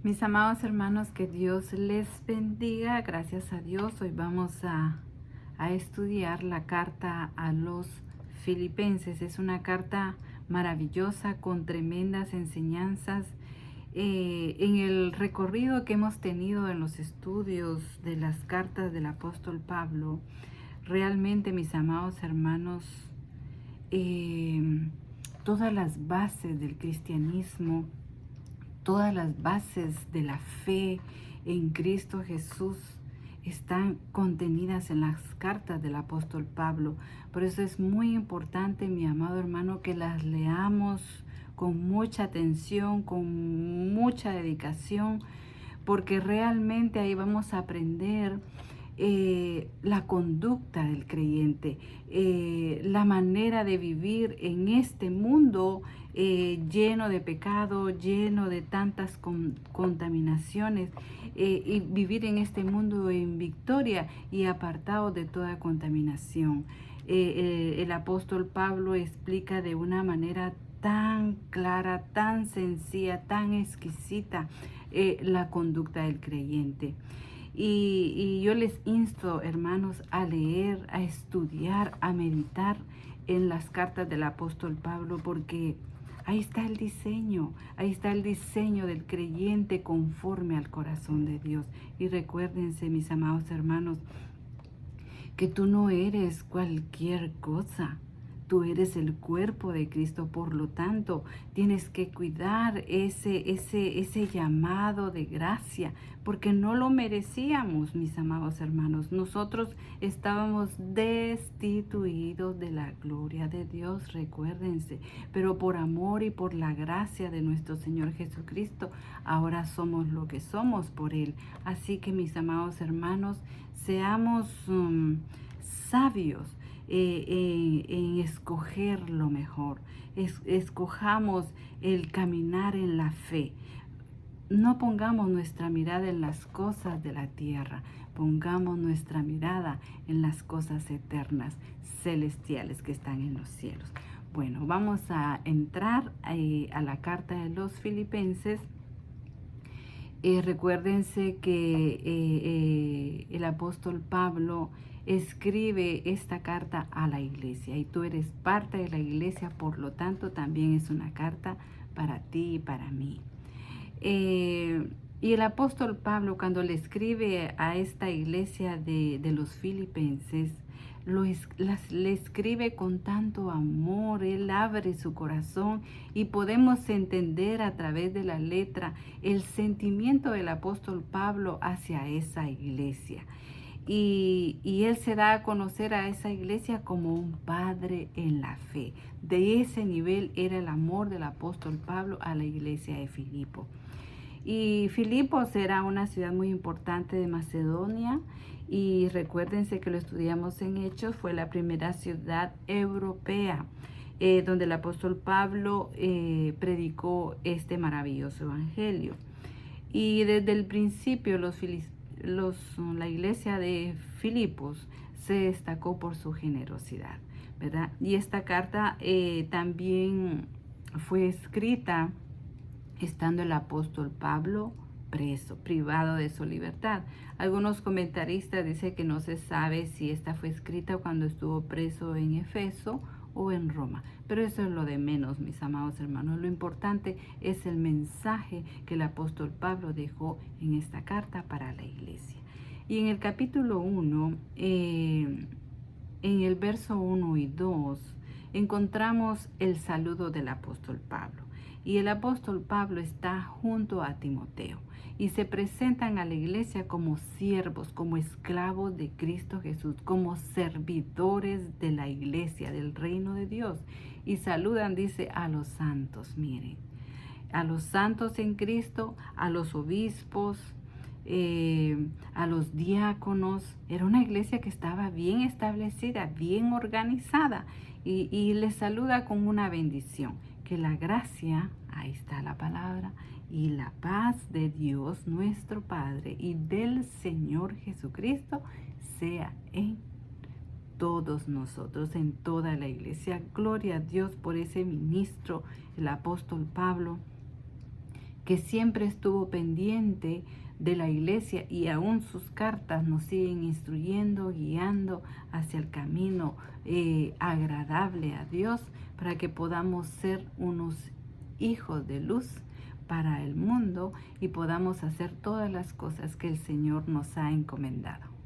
Mis amados hermanos, que Dios les bendiga. Gracias a Dios, hoy vamos a estudiar la carta a los Filipenses. Es una carta maravillosa con tremendas enseñanzas. En el recorrido que hemos tenido en los estudios de las cartas del apóstol Pablo, realmente, mis amados hermanos, todas las bases del cristianismo, todas las bases de la fe en Cristo Jesús están contenidas en las cartas del apóstol Pablo. Por eso es muy importante, mi amado hermano, que las leamos con mucha atención, con mucha dedicación, porque realmente ahí vamos a aprender la conducta del creyente, la manera de vivir en este mundo lleno de pecado, lleno de tantas contaminaciones, y vivir en este mundo en victoria y apartado de toda contaminación. El apóstol Pablo explica de una manera tan clara, tan sencilla, tan exquisita la conducta del creyente. Y yo les insto, hermanos, a leer, a estudiar, a meditar en las cartas del apóstol Pablo, porque ahí está el diseño del creyente conforme al corazón de Dios. Y recuérdense, mis amados hermanos, que tú no eres cualquier cosa. Tú eres el cuerpo de Cristo, por lo tanto, tienes que cuidar ese llamado de gracia, porque no lo merecíamos, mis amados hermanos. Nosotros estábamos destituidos de la gloria de Dios, recuérdense, pero por amor y por la gracia de nuestro Señor Jesucristo, ahora somos lo que somos por Él. Así que, mis amados hermanos, seamos sabios en escoger lo mejor. Escojamos el caminar en la fe. No pongamos nuestra mirada en las cosas de la tierra, pongamos nuestra mirada en las cosas eternas, celestiales que están en los cielos. Bueno, vamos a entrar a la carta de los Filipenses. Recuérdense que el apóstol Pablo escribe esta carta a la iglesia y tú eres parte de la iglesia, por lo tanto también es una carta para ti y para mí. Y el apóstol Pablo, cuando le escribe a esta iglesia de los Filipenses, le escribe con tanto amor. Él abre su corazón y podemos entender a través de la letra el sentimiento del apóstol Pablo hacia esa iglesia. Y él se da a conocer a esa iglesia como un padre en la fe. De ese nivel era el amor del apóstol Pablo a la iglesia de Filipo. Y Filipos era una ciudad muy importante de Macedonia, y recuérdense que lo estudiamos en Hechos, fue la primera ciudad europea donde el apóstol Pablo predicó este maravilloso evangelio. Y desde el principio la iglesia de Filipos se destacó por su generosidad, ¿verdad? Y esta carta también fue escrita estando el apóstol Pablo preso, privado de su libertad. Algunos comentaristas dicen que no se sabe si esta fue escrita cuando estuvo preso en Efeso o en Roma, pero eso es lo de menos, mis amados hermanos. Lo importante es el mensaje que el apóstol Pablo dejó en esta carta para la iglesia. Y en el capítulo 1, en el verso 1 y 2, encontramos el saludo del apóstol Pablo. Y el apóstol Pablo está junto a Timoteo y se presentan a la iglesia como siervos, como esclavos de Cristo Jesús, como servidores de la iglesia, del reino de Dios. Y saludan, dice, a los santos, miren, a los santos en Cristo, a los obispos, a los diáconos. Era una iglesia que estaba bien establecida, bien organizada, y les saluda con una bendición. Que la gracia, ahí está la palabra, y la paz de Dios nuestro Padre y del Señor Jesucristo sea en todos nosotros, en toda la iglesia. Gloria a Dios por ese ministro, el apóstol Pablo, que siempre estuvo pendiente de la iglesia, y aún sus cartas nos siguen instruyendo, guiando hacia el camino agradable a Dios, para que podamos ser unos hijos de luz para el mundo y podamos hacer todas las cosas que el Señor nos ha encomendado.